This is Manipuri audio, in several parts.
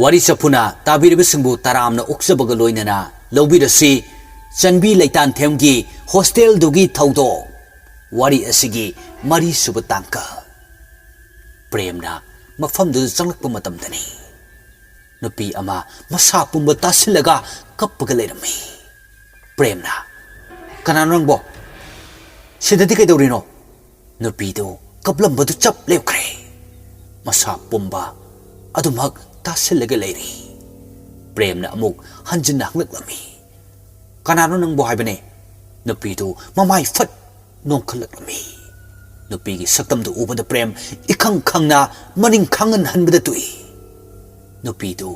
Wari sapuna tabiribisingbu taramna uksabagga loinana lobirasi Chanbi Leitan Themgi hostel dugi thaudo wari asigi mari suba tangka premna mafamdu changlakpa matamdani nupi ama masa pumba tasilaga kappaga leirami premna kananrangbo sidati kaidorino nupi do kaplambadu chap lewkre masa pumba adumak tasilaga leiri premna amuk hanjinna hanglakmi kanano nang buhay bane nupi do mamay fat nong khalakmi nupi gi saktam do ubada prem ikhang khangna maning khangan hanbada tui nupi do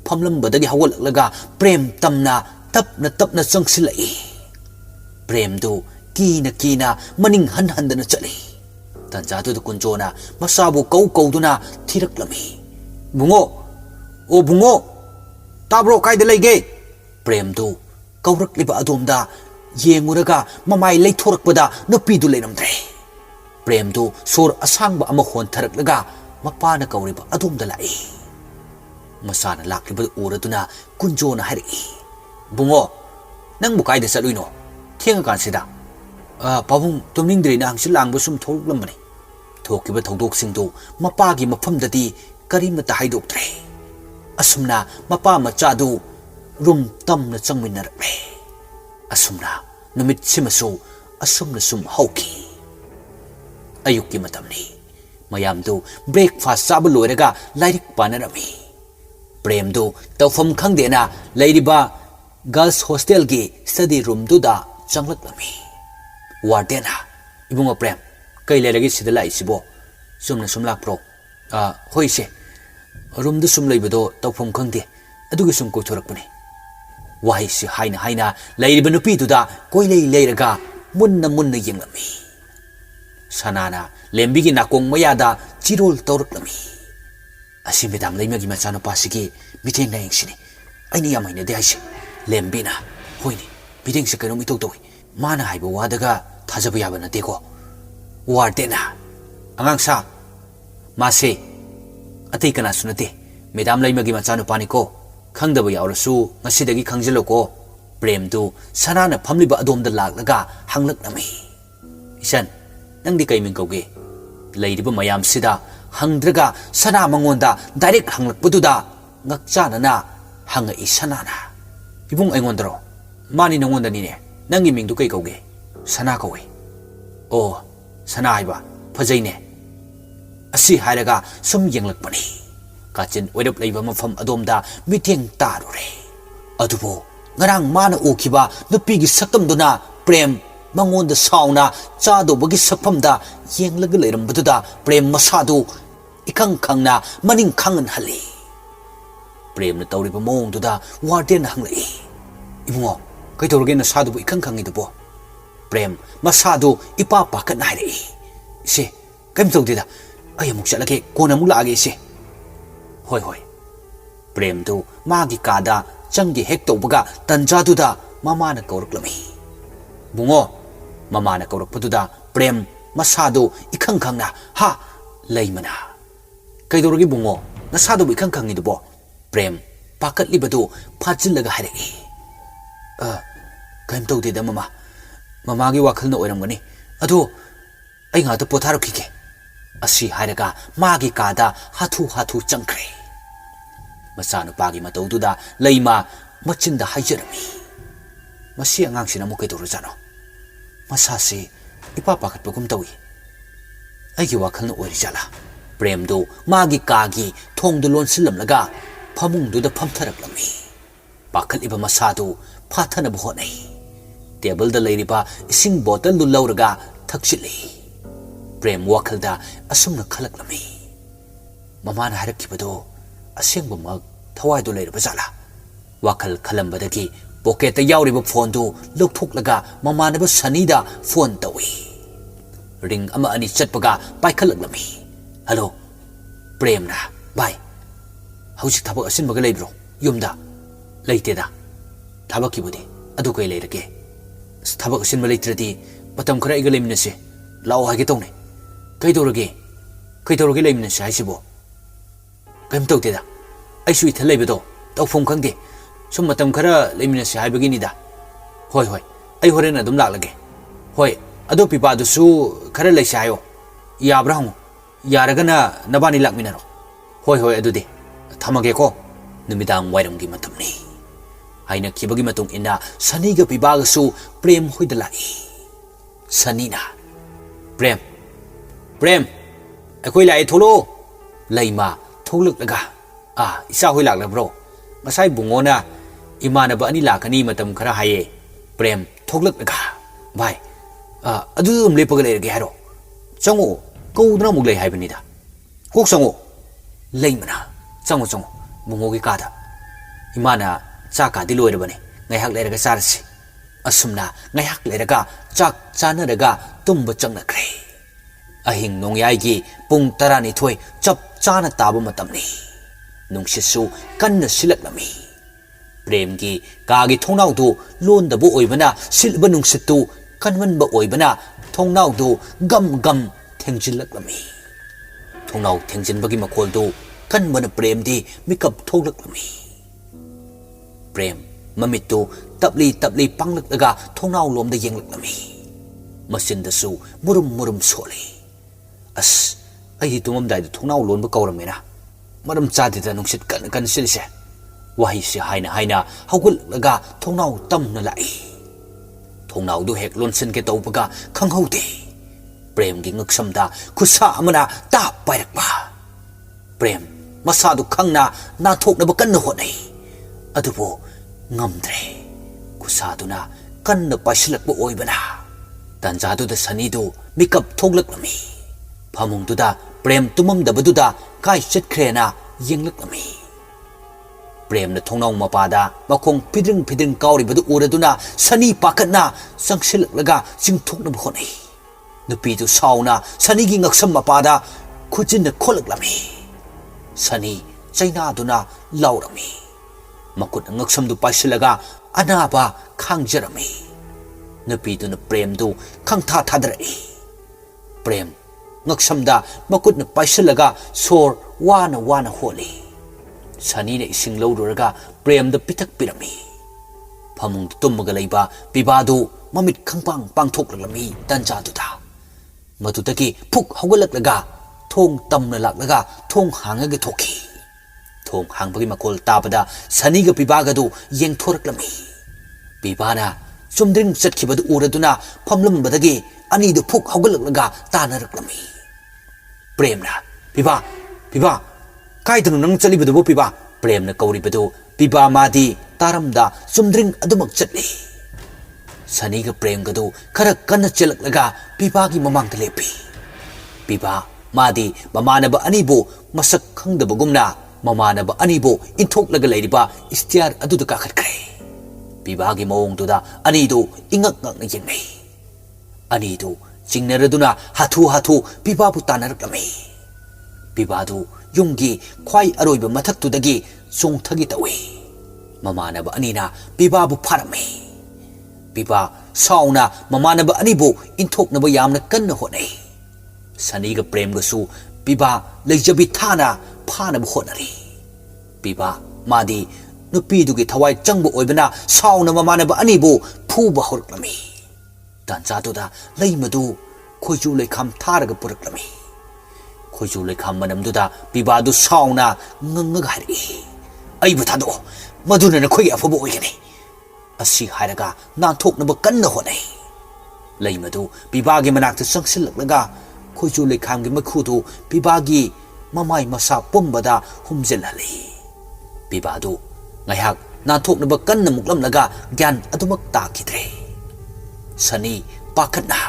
phamlam badagi hawalaga prem tamna tapna changsilai prem do kina maning handana chali tanja do kunjona masabu kau duna thiraklami bungo o bungo tabro kaida leige prem do kaurak liba adomda yenguraga mamai leithorakpada nupidu leiramdre premdu sor asangba ama hon tharaklaga mapana kauriba adomda lai masana lakliba uraduna kunjona hari bungo nang bukai de saluino thenga kansida pabung tumningdri na hangsil langba sum thoklamani thokiba thodok singdu mapagi mafamdadi karimata haidoktre asumna mapa machadu rum tamna changminarbe asumna numit simasu asumna sum hauki ayuki matamni mayamdu breakfast sabu loiraga lairik panarami premdu tawfam khangdena lairiba girls hostel gi study room duda changlaklami wardena ibunga prem kai leragi sida lai sibo sumna sumlak pro hoise room du sum leibedo tawfam khangde adugi sum ko thorakpani wahai si haina lairiba nupi duda koilei leiraga munna yenglami sanana lembigi nakong mayada chirol tawraklami asi medam leimagi machano pasigi miteng na yengsini aini yamaina de haisi lembina hoini bideng se kanomi tawtoi mana haiba wadaga thajaba yaba na deko wardena angangsa mase atei kana sunate medam leimagi machano paniko khangdaba yaurasu ngasidagi khangjeloko premdu sanana phamliba adomda laklaga hanglaknami isan nangdi kaiming kauge leiriba mayam sida hangdraga sana mangonda direct hanglakpaduda ngakchanana hanga isanana ibung aingondro mani nangonda nine nangi mingdu kai kauge sana kauge o sana haiba phajaine asi hairaga sum yenglakpani kachin oidap leiba mafam adomda miteng tarure adubo ngarang mana okiba nupigi sakamduna prem mangonda sauna chado bagi sakpamda yenglaga leirambaduda prem masadu ikang khangna maning khangan hali prem na tawriba mongduda warden hanglai ibungo kai tawrage na sadu bu ikang khangi dubo prem masadu ipa pakat naire se kaim tawdida ayamuk chalake kona muk laage se hoi prem du magi kada changi hek tawbaga tanjaduda mamana kauraklami bungo mamana kaurakpaduda prem masadu ikang khangna ha leimana kaidoragi bungo nasadu ikang khangi dubo prem pakat libadu phajillaga hare kaim tawdida mamagi wakhalna oiramgani adu ai nga ta potharukike asi hairaga magi kada hathu changkre masanu pagi mataududa leima machinda haijarami masi angangsina mo kaidorujano masasi ipa pakatpagum tawi aigi wakhalna oirijala premdu magi kagi thongdu lonsilamlaga phamungduda phamtharaklami pakhaliba masadu phathana bhonai table da leiriba ising bottle du lauraga thakchili prem wakhalda asumna khalaklami mamana harakibado asengba mag thawai do leiriba jala wakhal khalambadagi pocket ta yauriba phone du lokthok mamana ba sanida phone tawi ring ama ani chatpaga paikhalakmi hello prem na bye hausi thabak asin baga leibro yumda leiteda thabak kibudi adu kai leirage thabak asin ma leitradi patam khara iga leimnase lao hage tawne kai dorage leimnase haisibo kaim tawteda ꯑꯩꯁꯨ ꯏꯊꯟ ꯂꯩꯕꯗꯣ ꯇꯧꯐꯝ ꯈꯪꯗꯦ ꯁꯨꯝ ꯃꯇꯝ ꯈꯔ ꯂꯩꯃꯤꯟꯅꯁꯤ ꯍꯥꯏꯕꯒꯤꯅꯤꯗ ꯍꯣꯏ ꯍꯣꯏ ꯑꯩ ꯍꯣꯔꯦꯟ ꯑꯗꯨꯝ ꯂꯥꯛꯂꯒꯦ ꯍꯣꯏ ꯑꯗꯣ ꯄꯤꯄꯥꯗꯨꯁꯨ ꯈꯔ ꯂꯩꯁꯤ ꯍꯥꯏꯌꯣ ꯌꯥꯕ꯭ꯔꯥ ꯍꯪꯉꯨ ꯌꯥꯔꯒꯅ ꯅꯕꯥꯅꯤ ꯂꯥꯛꯃꯤꯟꯅꯔꯣ ꯍꯣꯏ ꯍꯣꯏ ꯑꯗꯨꯗꯤ ꯊꯝꯃꯒꯦꯀꯣ ꯅꯨꯃꯤꯗꯥꯡ ꯋꯥꯏꯔꯝꯒꯤ ꯃꯇꯝꯅꯤ ꯍꯥꯏꯅꯈꯤꯕꯒꯤ ꯃꯇꯨꯡ ꯏꯟꯅ ꯁꯅꯤꯒ ꯄꯤꯄꯥꯒꯁꯨ ꯄ꯭ꯔꯦꯝ ꯍꯣꯏꯗ ꯂꯥꯛꯏ ꯁꯅꯤꯅ ꯄ꯭ꯔꯦꯝ ꯄ꯭ꯔꯦꯝ ꯑꯩꯈꯣꯏ ꯂꯥꯛꯑꯦ ꯊꯣꯛꯂꯛꯑꯣ ꯂꯩꯃ ꯊꯣꯛꯂꯛꯂꯒ ꯏꯆꯥ ꯍꯣꯏ ꯂꯥꯛꯂꯕ꯭ꯔꯣ ꯉꯁꯥꯏ ꯕꯨꯡꯉꯣꯅ ꯏꯃꯥꯟꯅꯕ ꯑꯅꯤ ꯂꯥꯛꯀꯅꯤ ꯃꯇꯝ ꯈꯔ ꯍꯥꯏꯌꯦ ꯄ꯭ꯔꯦꯝ ꯊꯣꯛꯂꯛꯂꯒ ꯚꯥꯏ ꯑꯗꯨꯗ ꯑꯗꯨꯝ ꯂꯦꯞꯄꯒ ꯂꯩꯔꯒꯦ ꯍꯥꯏꯔꯣ ꯆꯪꯉꯣ ꯀꯧꯗꯅ ꯑꯃꯨꯛ ꯂꯩ ꯍꯥꯏꯕꯅꯤꯗ ꯀꯣꯛ ꯆꯪꯉꯣ ꯂꯩꯃꯅ ꯆꯪꯉꯣ ꯆꯪꯉꯣ ꯕꯨꯡꯉꯣꯒꯤ ꯀꯥꯗ ꯏꯃꯥꯅ ꯆꯥꯛ ꯀꯥꯗꯤ ꯂꯣꯏꯔꯕꯅꯤ ꯉꯥꯏꯍꯥꯛ ꯂꯩꯔꯒ ꯆꯥꯔꯁꯤ ꯑꯁꯨꯝꯅ ꯉꯥꯏꯍꯥꯛ ꯂꯩꯔꯒ ꯆꯥꯛ ꯆꯥꯅꯔꯒ ꯇꯨꯝꯕ ꯆꯪꯅꯈ꯭ꯔꯦ ꯑꯍꯤꯡ ꯅꯣꯡꯌꯥꯏꯒꯤ ꯄꯨꯡ 12 ꯆꯞ ꯆꯥꯅ ꯇꯥꯕ ꯃꯇꯝꯅꯤ ꯅꯨꯡꯁꯤꯠꯁꯨ ꯀꯟꯅ ꯁꯤꯜꯂꯛꯂꯝꯃꯤ ꯄ꯭ꯔꯦꯝꯒꯤ ꯀꯥꯒꯤ ꯊꯣꯡꯅꯥꯎꯗꯨ ꯂꯣꯟꯗꯕ ꯑꯣꯏꯕꯅ ꯁꯤꯠꯂꯤꯕ ꯅꯨꯡꯁꯤꯠꯇꯨ ꯀꯟꯃꯟꯕ ꯑꯣꯏꯕꯅ ꯊꯣꯡꯅꯥꯎꯗꯨ ꯒꯝ ꯒꯝ ꯊꯦꯡꯖꯤꯜꯂꯛꯂꯝꯃꯤ ꯊꯣꯡꯅꯥꯎ ꯊꯦꯡꯖꯤꯟꯕꯒꯤ ꯃꯈꯣꯜꯗꯨ ꯀꯟꯕꯅ ꯄ꯭ꯔꯦꯝꯗꯤ ꯃꯤꯀꯞ ꯊꯣꯛꯂꯛꯂꯝꯃꯤ ꯄ꯭ꯔꯦꯝ ꯃꯃꯤꯠꯇꯨ ꯇꯞꯂꯤ ꯇꯞꯂꯤ ꯄꯥꯡꯂꯛꯂꯒ ꯊꯣꯡꯅꯥꯎ ꯂꯣꯝꯗ ꯌꯦꯡꯂꯛꯂꯝꯃꯤ ꯃꯆꯤꯟꯗꯁꯨ ꯃꯨꯔꯨꯝ ꯃꯨꯔꯨꯝ ꯁꯣꯜꯂꯤ ꯑꯁ ꯑꯩꯗꯤ ꯇꯨꯝꯃꯝꯗꯥꯏꯗ ꯊꯣꯡꯅꯥꯎ ꯂꯣꯟꯕ ꯀꯧꯔꯝꯃꯦꯅ ꯃꯔꯝ ꯆꯥꯗꯦꯗ ꯅꯨꯡꯁꯤꯠ ꯀꯟꯅ ꯀꯟꯅ ꯁꯤꯜꯂꯤꯁꯦ ꯋꯥꯍꯩꯁꯤ ꯍꯥꯏꯅ ꯍꯥꯏꯅ ꯍꯧꯒꯠꯂꯛꯂꯒ ꯊꯣꯡꯅꯥꯎ ꯇꯝꯅ ꯂꯥꯛꯏ ꯊꯣꯡꯅꯥꯎꯗꯨ ꯍꯦꯛ ꯂꯣꯟꯁꯤꯟꯒꯦ ꯇꯧꯕꯒ ꯈꯪꯍꯧꯗꯦ ꯄ꯭ꯔꯦꯝꯒꯤ ꯉꯛꯁꯝꯗ ꯈꯨꯠꯁꯥ ꯑꯃꯅ ꯇꯥꯞ ꯄꯥꯏꯔꯛꯄ ꯄ꯭ꯔꯦꯝ ꯃꯁꯥꯗꯨ ꯈꯪꯅ ꯅꯥꯟꯊꯣꯛꯅꯕ ꯀꯟꯅ ꯍꯣꯠꯅꯩ ꯑꯗꯨꯕꯨ ꯉꯝꯗ꯭ꯔꯦ ꯈꯨꯠꯁꯥꯗꯨꯅ ꯀꯟꯅ ꯄꯥꯏꯁꯤꯜꯂꯛꯄ ꯑꯣꯏꯕꯅ ꯇꯥꯟꯖꯥꯗꯨꯗ ꯁꯅꯤꯗꯨ ꯃꯤꯀꯞ ꯊꯣꯛꯂꯛꯂꯝꯃꯤ ꯐꯃꯨꯡꯗꯨꯗ ꯄ꯭ꯔꯦꯝ ꯇꯨꯝꯃꯝꯗꯕꯗꯨꯗ ꯀꯥꯏ ꯆꯠꯈ꯭ꯔꯦꯅ ꯌꯦꯡꯂꯛꯂꯝꯃꯤ ꯄ꯭ꯔꯦꯝꯅ ꯊꯣꯡꯅꯥꯎ ꯃꯄꯥꯗ ꯃꯈꯣꯡ ꯐꯤꯗ꯭ꯔꯤꯡ ꯐꯤꯗ꯭ꯔꯤꯡ ꯀꯥꯎꯔꯤꯕꯗꯨ ꯎꯔꯗꯨꯅ ꯁꯅꯤ ꯄꯥꯈꯠꯅ ꯆꯪꯁꯤꯜꯂꯛꯂꯒ ꯆꯤꯡꯊꯣꯛꯅꯕ ꯍꯣꯠꯅꯩ ꯅꯨꯄꯤꯗꯨ ꯁꯥꯎꯅ ꯁꯅꯤꯒꯤ ꯉꯛꯁꯝ ꯃꯄꯥꯗ ꯈꯨꯖꯤꯟꯅ ꯈꯣꯠꯂꯛꯂꯝꯃꯤ ꯁꯅꯤ ꯆꯩꯅꯥꯗꯨꯅ ꯂꯥꯎꯔꯝꯃꯤ ꯃꯈꯨꯠꯅ ꯉꯛꯁꯝꯗꯨ ꯄꯥꯏꯁꯤꯜꯂꯒ ꯑꯅꯥꯕ ꯈꯥꯡꯖꯔꯝꯃꯤ ꯅꯨꯄꯤꯗꯨꯅ ꯄ꯭ꯔꯦꯝꯗꯨ ꯈꯪꯊꯥ ꯊꯥꯗꯔꯛꯏ ꯄ꯭ꯔꯦꯝ ꯉꯛꯁꯝꯗ ꯃꯈꯨꯠꯅ ꯄꯥꯏꯁꯤꯜꯂꯒ ꯁꯣꯔ ꯋꯥꯅ ꯋꯥꯅ ꯍꯣꯜꯂꯤ ꯁꯅꯤꯅ ꯏꯁꯤꯡ ꯂꯧꯔꯨꯔꯒ ꯄ꯭ꯔꯦꯝꯗ ꯄꯤꯊꯛꯄꯤꯔꯝꯃꯤ ꯐꯃꯨꯡꯗ ꯇꯨꯝꯃꯒ ꯂꯩꯕ ꯄꯤꯕꯥꯗꯨ ꯃꯃꯤꯠ ꯈꯪꯄꯥꯡ ꯄꯥꯡꯊꯣꯛꯂꯛꯂꯝꯃꯤ ꯇꯟꯖꯥꯗꯨꯗ ꯃꯗꯨꯗꯒꯤ ꯐꯨꯛ ꯍꯧꯒꯠꯂꯛꯂꯒ ꯊꯣꯡ ꯇꯝꯅ ꯂꯥꯛꯂꯒ ꯊꯣꯡ ꯍꯥꯡꯉꯒ ꯊꯣꯛꯈꯤ ꯊꯣꯡ ꯍꯥꯡꯕꯒꯤ ꯃꯈꯣꯜ ꯇꯥꯕꯗ ꯁꯅꯤꯒ ꯄꯤꯕꯥꯒꯗꯨ ꯌꯦꯡꯊꯣꯔꯛꯂꯝꯃꯤ ꯄꯤꯕꯥꯅ ꯆꯨꯝꯗ꯭ꯔꯤꯡ ꯆꯠꯈꯤꯕꯗꯨ ꯎꯔꯗꯨꯅ ꯐꯝꯂꯝꯕꯗꯒꯤ ꯑꯅꯤꯗꯨ ꯐꯨꯛ ꯍꯧꯒꯠꯂꯛꯂꯒ ꯇꯥꯟꯅꯔꯛꯂꯝꯃꯤ ꯄ꯭ꯔꯦꯝꯅ ꯄꯤꯕꯥ ꯄꯤꯕꯥ ꯀꯥꯏꯗꯅꯣ ꯅꯪ ꯆꯠꯂꯤꯕꯗꯨꯕꯨ ꯄꯤꯕꯥ ꯄ꯭ꯔꯦꯝꯅ ꯀꯧꯔꯤꯕꯗꯨ ꯄꯤꯕꯥ ꯃꯥꯗꯤ ꯇꯥꯔꯝꯗ ꯆꯨꯝꯗ꯭ꯔꯤꯡ ꯑꯗꯨꯃꯛ ꯆꯠꯂꯤ ꯁꯅꯤꯒ ꯄ꯭ꯔꯦꯝꯒꯗꯨ ꯈꯔ ꯀꯟꯅ ꯆꯦꯜꯂꯛꯂꯒ ꯄꯤꯕꯥꯒꯤ ꯃꯃꯥꯡꯗ ꯂꯦꯞꯄꯤ ꯄꯤꯕꯥ ꯃꯥꯗꯤ ꯃꯃꯥꯟꯅꯕ ꯑꯅꯤꯕꯨ ꯃꯁꯛ ꯈꯪꯗꯕꯒꯨꯝꯅ ꯃꯃꯥꯟꯅꯕ ꯑꯅꯤꯕꯨ ꯏꯟꯊꯣꯛꯂꯒ ꯂꯩꯔꯤꯕ ꯏꯁꯇꯤꯌꯥꯔ ꯑꯗꯨꯗ ꯀꯥꯈꯠꯈ꯭ꯔꯦ ꯄꯤꯕꯥꯒꯤ ꯃꯑꯣꯡꯗꯨꯗ ꯑꯅꯤꯗꯨ ꯏꯉꯛ ꯉꯛꯅ ꯌꯦꯡꯅꯩ ꯑꯅꯤꯗꯨ ꯆꯤꯡꯅꯔꯗꯨꯅ ꯍꯥꯊꯨ ꯍꯥꯊꯨ ꯄꯤꯕꯥꯕꯨ ꯇꯥꯟꯅꯔꯛꯂꯝꯃꯤ ꯄꯤꯕꯥꯗꯨ ꯌꯨꯝꯒꯤ ꯈ꯭ꯋꯥꯏ ꯑꯔꯣꯏꯕ ꯃꯊꯛꯇꯨꯗꯒꯤ ꯆꯣꯡꯊꯒꯦ ꯇꯧꯏ ꯃꯃꯥꯟꯅꯕ ꯑꯅꯤꯅ ꯄꯤꯕꯥꯕꯨ ꯐꯥꯔꯝꯃꯤ ꯄꯤꯕꯥ ꯁꯥꯎꯅ ꯃꯃꯥꯟꯅꯕ ꯑꯅꯤꯕꯨ ꯏꯟꯊꯣꯛꯅꯕ ꯌꯥꯝꯅ ꯀꯟꯅ ꯍꯣꯠꯅꯩ ꯁꯅꯤꯒ ꯄ꯭ꯔꯦꯝꯒꯁꯨ ꯄꯤꯕꯥ ꯂꯩꯖꯕꯤ ꯊꯥꯅ ꯐꯥꯅꯕ ꯍꯣꯠꯅꯔꯤ ꯄꯤꯕꯥ ꯃꯥꯗꯤ ꯅꯨꯄꯤꯗꯨꯒꯤ ꯊꯋꯥꯏ ꯆꯪꯕ ꯑꯣꯏꯕꯅ ꯁꯥꯎꯅ ꯃꯃꯥꯟꯅꯕ ꯑꯅꯤꯕꯨ ꯐꯨꯕ ꯍꯧꯔꯛꯂꯝꯃꯤ ꯇꯥꯟꯖꯥꯗꯨꯗ ꯂꯩꯃꯗꯨ ꯈꯣꯏꯆꯨ ꯂꯩꯈꯥꯝ ꯊꯥꯔꯒ ꯄꯨꯔꯛꯂꯝꯃꯤ ꯈꯣꯏꯆꯨ ꯂꯩꯈꯥꯝ ꯃꯅꯝꯗꯨꯗ ꯄꯤꯕꯥꯗꯨ ꯁꯥꯎꯅ ꯉꯪꯉꯒ ꯍꯥꯏꯔꯛꯏ ꯑꯩꯕꯨ ꯊꯥꯗꯣꯛꯑꯣ ꯃꯗꯨꯅ ꯅꯈꯣꯏꯒꯤ ꯑꯐꯕ ꯑꯣꯏꯒꯅꯤ ꯑꯁꯤ ꯍꯥꯏꯔꯒ ꯅꯥꯟꯊꯣꯛꯅꯕ ꯀꯟꯅ ꯍꯣꯠꯅꯩ ꯂꯩꯃꯗꯨ ꯄꯤꯕꯥꯒꯤ ꯃꯅꯥꯛꯇ ꯆꯪꯁꯤꯜꯂꯛꯂꯒ ꯈꯣꯏꯆꯨ ꯂꯩꯈꯥꯝꯒꯤ ꯃꯈꯨꯗꯨ ꯄꯤꯕꯥꯒꯤ ꯃꯃꯥꯏ ꯃꯁꯥ ꯄꯨꯝꯕꯗ ꯍꯨꯝꯖꯤꯜꯍꯜꯂꯤ ꯄꯤꯕꯥꯗꯨ ꯉꯥꯏꯍꯥꯛ ꯅꯥꯟꯊꯣꯛꯅꯕ ꯀꯟꯅ ꯃꯨꯛꯂꯝꯂꯒ ꯒ꯭ꯌꯥꯟ ꯑꯗꯨꯃꯛ ꯇꯥꯈꯤꯗ꯭ꯔꯦ ꯁꯅꯤ ꯄꯥꯈꯠꯅ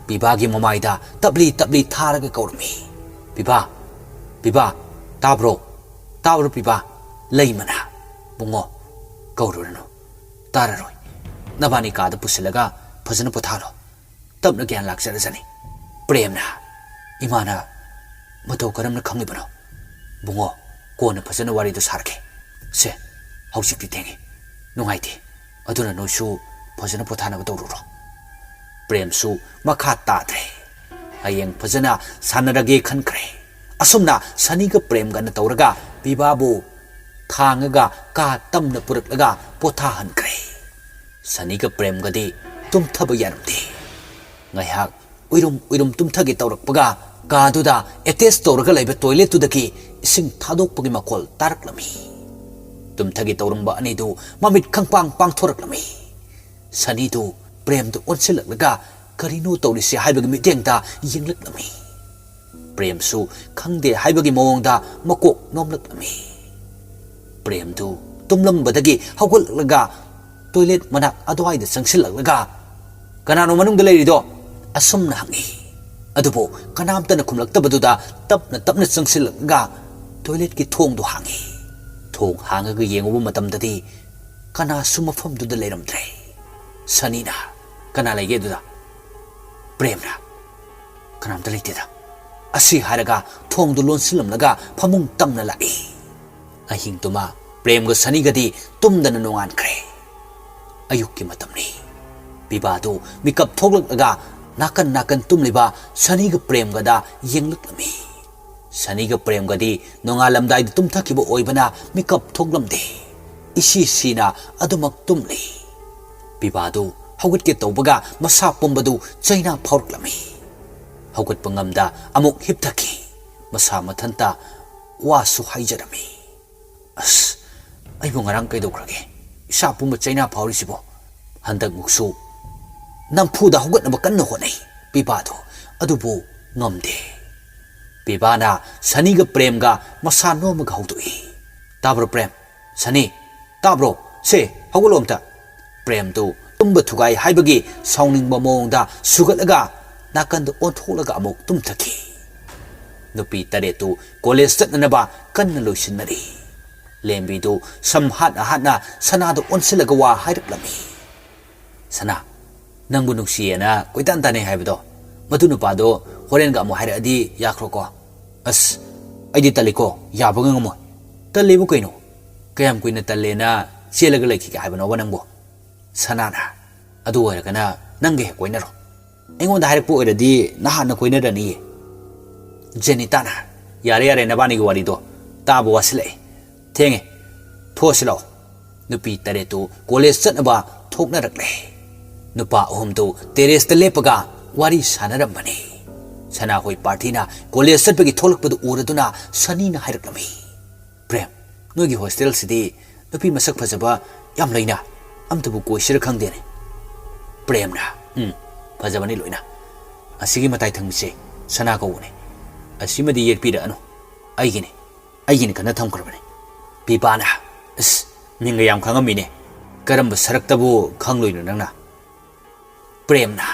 ꯄꯤꯕꯥꯒꯤ ꯃꯃꯥꯏꯗ ꯇꯞꯂꯤ ꯇꯞꯂꯤ ꯊꯥꯔꯒ ꯀꯧꯔꯝꯃꯤ ꯄꯤꯕꯥ ꯄꯤꯕꯥ ꯇꯥꯕ꯭ꯔꯣ ꯇꯥꯕ꯭ꯔꯣ ꯄꯤꯕꯥ ꯂꯩꯃꯅ ꯕꯨꯡꯉꯣ ꯀꯧꯔꯨꯔꯅꯨ ꯇꯥꯔꯔꯣꯏ ꯅꯕꯥꯅꯤ ꯀꯥꯗ ꯄꯨꯁꯤꯜꯂꯒ ꯐꯖꯅ ꯄꯣꯊꯥꯔꯣ ꯇꯞꯅ ꯒ꯭ꯌꯥꯟ ꯂꯥꯛꯆꯔꯖꯅꯤ ꯄ꯭ꯔꯦꯝꯅ ꯏꯃꯥꯅ ꯃꯇꯧ ꯀꯔꯝꯅ ꯈꯪꯂꯤꯕꯅꯣ ꯕꯨꯡꯉꯣ ꯀꯣꯟꯅ ꯐꯖꯅ ꯋꯥꯔꯤꯗꯨ ꯁꯥꯔꯒꯦ ꯁꯦ ꯍꯧꯖꯤꯛꯇꯤ ꯊꯦꯡꯉꯤ ꯅꯨꯡꯉꯥꯏꯇꯦ ꯑꯗꯨꯅ ꯅꯣꯏꯁꯨ ꯐꯖꯅ ꯄꯣꯊꯥꯅꯕ ꯇꯧꯔꯨꯔꯣ ꯄ꯭ꯔꯦꯝꯁꯨ ꯃꯈꯥ ꯇꯥꯗ꯭ꯔꯦ ꯍꯌꯦꯡ ꯐꯖꯅ ꯁꯥꯟꯅꯔꯒꯦ ꯈꯟꯈ꯭ꯔꯦ ꯑꯁꯨꯝꯅ ꯁꯅꯤꯒ ꯄ꯭ꯔꯦꯝꯒꯅ ꯇꯧꯔꯒ ꯄꯤꯕꯥꯕꯨ thangga ka tamna puraklaga pothahan kre sani ka prem gadi tum thaba yaramde ngai hak uirum tum thagi tawrakpaga ka duda attach tawraga laiba toilet tu daki ising thadok pagi makol taraklami tum thagi tawrangba ani du mamit khangpang pang thoraklami sani du prem du onsilaklaga karino tawrisi haibagi mitengta yenglaklami prem su khangde haibagi mawangda makok nomlaklami prem du tumlambadagi hawgalaga toilet manak adwaida sangsilaklaga kanano manungda leirido asumna hangi adubo kanamtana khumlaktabaduda tapna sangsilaga toilet ki thong du hangi thong hangaga yenguba matamdadi kana sumafam duda leiramdre sanina kana lege duda premna kanamta leiteda asi haraga thong du lonsilamlaga phamung tamna lai ahing tuma prem ga sani gadi tumdana nongan kre ayuk ki matamni bibadu mikap thoglakga nakan tumliba sani ga prem gada yenglakmi sani ga prem gadi nongalamdai tumthakibo oibana mikap thoglamde isi sina adumak tumli bibadu hawgat ke tawbaga masa pumbadu chaina phorklami hawgat pangamda amuk hipthaki masa mathanta wasu haijarami as aibo ngarang kaidokrage isa pumba chaina phorisibo handak muksu nampuda hawgat na kanna honai bibadu adubu ngamde bibana sani ga prem ga masa noma ga hawdui tabro prem sani tabro se hawgolomta prem tu tumba thugai haibagi sauningba mawngda sugatlaga nakanda onthoklaga amuk tumthaki nupi tare tu college chatnaba kanna loisinmari lembi tu samhatna sanadu onsilaga wa hairuklami sana nangbu nuksiyena koitan tane haibdo madu nupado horen ga amu hairadi yakroko as aidi taliko yabaga ngamo talibu kaino kayam kuina talena chelaga laiki ka haibno wanangbo sanana adu oiragana nange koinaro engonda hairpu oiradi nahana koinarani jenitana yare nabani gi warido tabu wasile thenge thosilo nupi tare tu college chatnaba thoknarakle nupa ahum tu terrace ta lepaga wari sanaramani sana hoi party na college chatpagi tholakpadu uraduna sani na hairakami prem nogi hostel sidi nupi masak phajaba yam leina amtabu koisira khangdene premna phajabani loina asigi matai thangse sana ko ne asimadi yekpira anu aigine kana thamkrabane bibana as minga yam khangamine karamba saraktabu khangloina nangna premna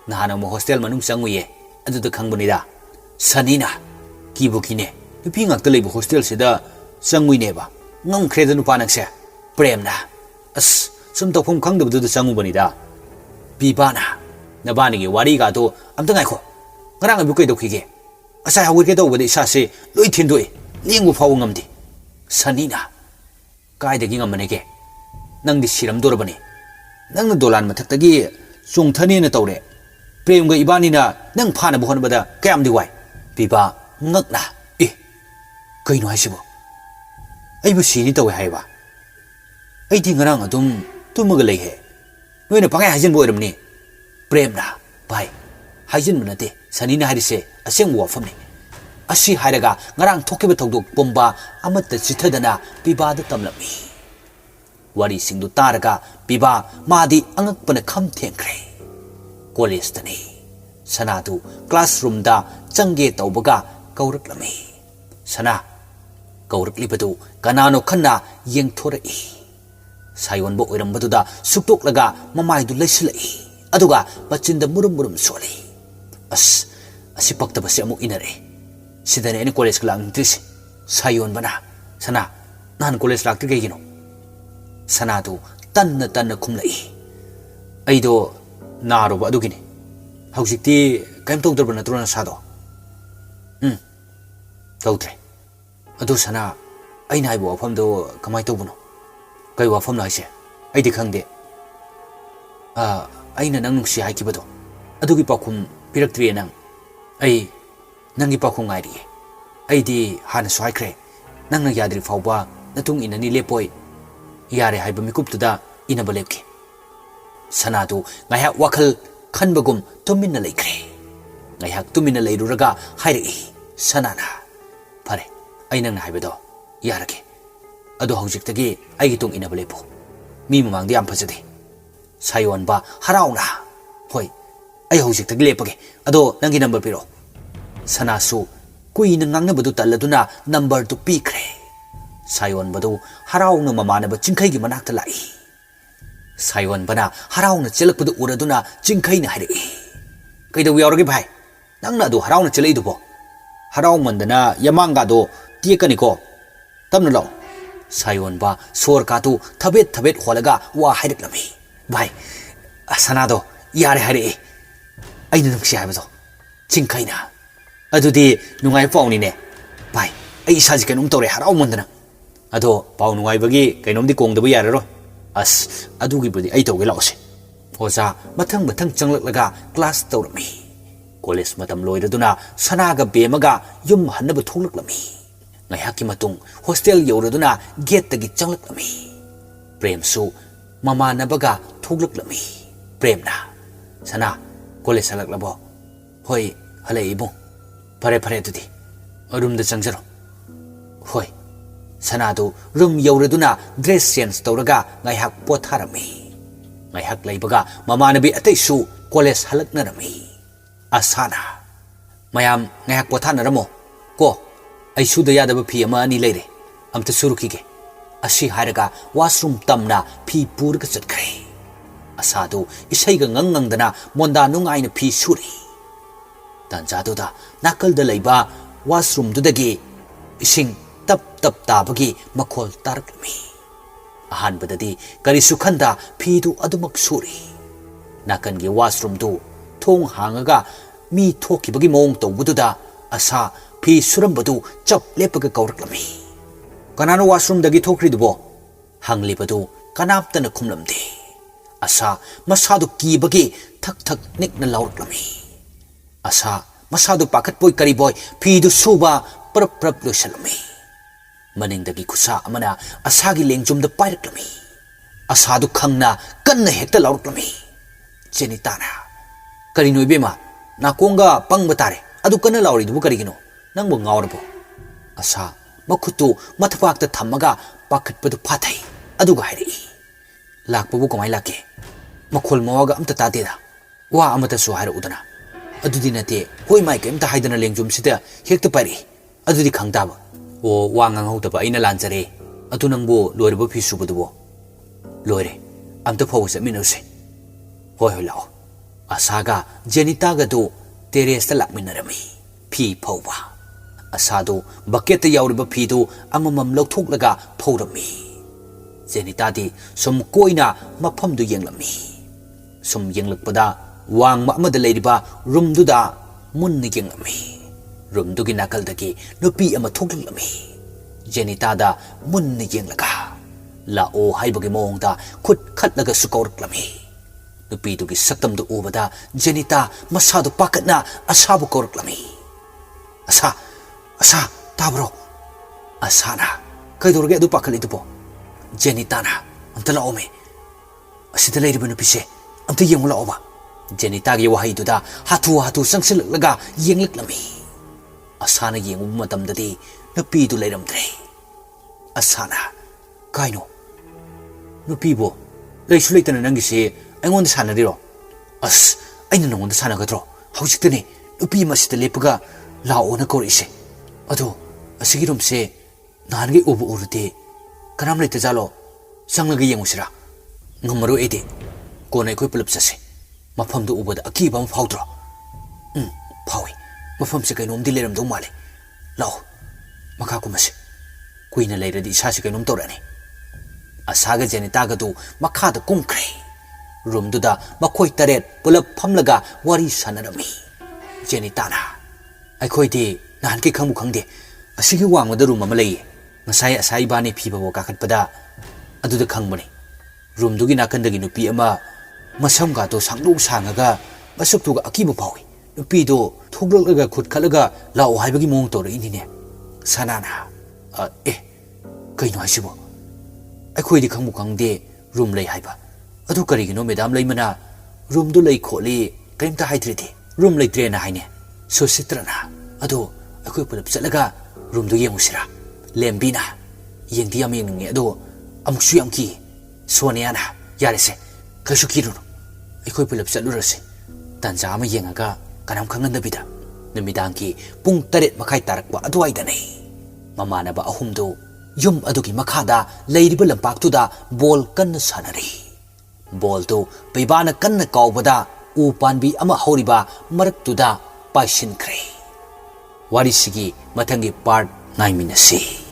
nahana mo hostel manung sanguye aduda khangbunida sanina kibukine nupi ngakta leibu hostel sida sanguine ba ngamkhredu nupa nakse premna as sum tawphum khangdabdu sangubanida bibana nabani gi wari ga do amta ngaikho ngarang abu kai dokhige asai hawir ke dawbade isa se loi thindoi lingu faw ngamdi sanina kai de gi ngamane ke nangdi siram dorabani nang dolan mathakta gi chungthani na tawre prem ga ibani na nang phana bu honbada kayam di wai biba ngakna e kaino haisibo aibu sini tawe haiba ai di ngarang adum tumaga leihe noina pangai hajin bo iramni premna bai hajin manate sanina harise aseng wafamni asi hairaga ngarang thokiba thogdok bomba amata chithadana bibada tamlami wari singdu taraga biba madi angakpana kham thengkre college tani sanadu classroom da changge tawbaga kauraklami sana kaurakli kanano khanna yengthora sayon bo oirambadu suktoklaga mamaidu leisilai aduga pachinda murum soli asi paktaba se amu inare sidane ani college klang tris sayon bana sana nan college lakti gino sanadu tanna khumlai aido naro ba adugini hausikti kaim tawdrba natrona sado tawtre adu sana aina aibo wafamdo kamai tawbuno kai wafam laise aidi khangde aina nang nungsi haikibado adugi pakhum piraktriye nang ai nangi pakhum ngairi aidi hana swaikre nangna yadri fawba natung inani lepoi yare haiba mikuptuda inaba lepki sanadu ngaiha wakhal khanbagum tuminna leikre ngaiha tuminna leiruraga hairi sanana pare ainang haibedo yarake ado haujiktagi aigi tung inaba lepo mi mamangdi am phajade sayon ba harauna hoi ai haujiktagi lepage ado nangi number piro sanasu kuina ngangnabadu talladuna number tu pikre sayon badu harauna mamanaba chingkai gi manakta lai sayon bana harauna chelakpadu uraduna chingkai na hari kaidaw yaurage bhai nangna adu harauna chelai dubo harau mandana yamanga do tiekani ko tamna law sayon ba sor ka tu thabet holaga wa hairik lami bhai asana do yare hari aina nungsi haibado chingkai na adudi nungai pauni ne bhai ai saji kanum tore harau mandana ado pau nungai bagi kainom di kong da bu yare ro as adugi budi ai tawge lawse oza mathang changlak laga class tawrami college matam loiraduna sanaga bemaga yum hannabu thoglak lami ngai hakki matung hostel yoraduna gate tagi changlak lami prem su mama nabaga thoglak lami premna sana college halak labo hoi halai ibu pare tudi room da changjaro hoi sanadu room yoraduna dress change tawraga ngai hak potharami ngai hak laibaga mamanabi ataisu college halaknarami asana mayam ngai hak pothanaramo ko ai suda yadaba phi ama ani leire amta surukige asi haraga washroom tamna phi purga chatkre asadu isaiga ngangngangdana monda nungaina phi suri tanjaduda nakalda laiba washroom dudagi ising tap tabagi makhol tarakmi ahan badadi kari sukhanda phidu adumak suri nakan gi washroom du thong hangaga mi thoki bagi mong to bududa asa phi suram badu chap lepaga kaurakmi kanano washroom dagi thokri dubo hangli badu kanaptana khumlamde asa masadu ki bagi thak nikna laurakmi asa masadu pakat boy kari boy phidu suba prap losalmi maningdagi kusa amana asagi lengjumda pairakmi asadu khangna kanna hekta laurakmi jenitana kari noibema nakonga pangbatare adu kanna lauri du karigino nangbo ngawrbo asa makhutu mathapakta thamaga pakhatpadu phathai aduga hairi lakpabu kamai lake makhol mawaga amta tadeda wa amata su haira udana adudi nate hoi mai kemta haidana lengjum sida hekta pari adudi khangtaba o wangang hauta aina lanjare atu nangbo loirbo phi subudubo loire amta phawse minuse hoi lao asaga jenita ga do terrace la minarami phi phawba asado bucket yauriba phi do amamam lokthok laga phawrami jenita di sum koina mafam du yenglami sum yenglakpada wang ma amada leiriba room duda munni yenglami room dugi nakal dagi nupi ama thoklami jenita da munni yenglaga la o haibagi mongda khut khatlaga sukawraklami nupi dugi saktam du ubada jenita masadu pakatna asabu kawraklami asa tabro asana kaidorge adu pakali dubo jenita na amta laome asida leiriba nupise amta yengula oba jenita gi wahai duda hatu sangsilalaga yenglaklami asana yengu matamdadi nupi du leiramdre asana kaino nupi bo leisu leitana nangise aingonda sanadiro as aina nongonda sanagadro haujiktani nupi masida lepaga laona korise ado asigirumse nange ubu urute kanam leita jalo sanglaga yengusira ngamaro ede kona koi pulap jase mafamdu ubada akiba ma phawdro phawi mafam se kainom di leram do male law maka kumase kuina leiradi isasi kainom torani asaga jenita ga du makha da kumkre room du da makhoi taret pulap phamlaga wari sanarami jenita na ai khoi di nan ki khangmu khangde asigi wangda room ama lei ngasai asai bani phiba bo kakhat pada adu da khangmani room du gi nakan da gi nupi ama masam ga to sangdung sangaga masuk tu ga akibu phawi nupi do thoglolaga khut khalaga lao haibagi mong to ri ni ne sanana Kay no hasibo. Akhoi di khangmu khangde room lay haiba. Adu karigino madam lay mana room du lay kholi kaimta haitridi. Room lay tre na haine. So sitrana. Adu akhoi pulap chalaga room du yengusira. Lembina. Yengdi am yengne adu amuksu yamki. Soniana yarese. Kasu kirunu. Akhoi pulap chalurase. Tanja ama yengaga kanam khangandabida. Numidangki pung 8 makai tarakwa aduaidane. Mamanaba ahumdu yum adugi makhada leiriba lampaktuda ball kanna sanari. Ball tu paibana kanna kaubada u panbi ama horiba maraktuda paishinkre. Warisigi mathangi part 9 minasi.